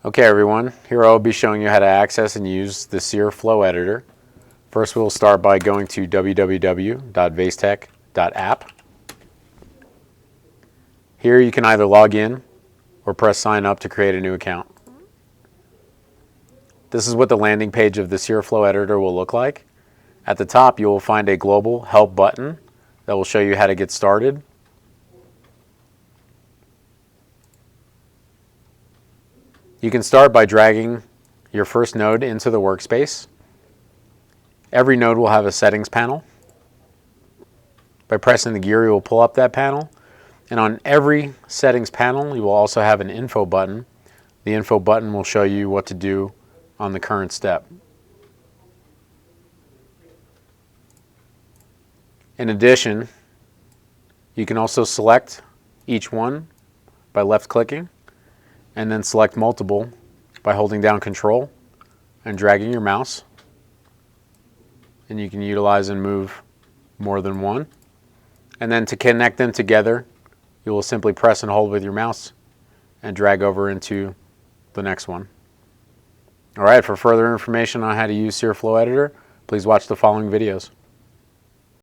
Okay everyone, here I'll be showing you how to access and use the SEER flow editor. First we'll start by going to www.vasetech.app. Here you can either log in or press sign up to create a new account. This is what the landing page of the SEER flow editor will look like. At the top you will find a global help button that will show you how to get started. You can start by dragging your first node into the workspace. Every node will have a settings panel. By pressing the gear, you will pull up that panel. And on every settings panel, you will also have an info button. The info button will show you what to do on the current step. In addition, you can also select each one by left-clicking, and then select multiple by holding down Control and dragging your mouse. And you can utilize and move more than one. And then to connect them together, you will simply press and hold with your mouse and drag over into the next one. Alright, for further information on how to use SEER Flow Editor, please watch the following videos.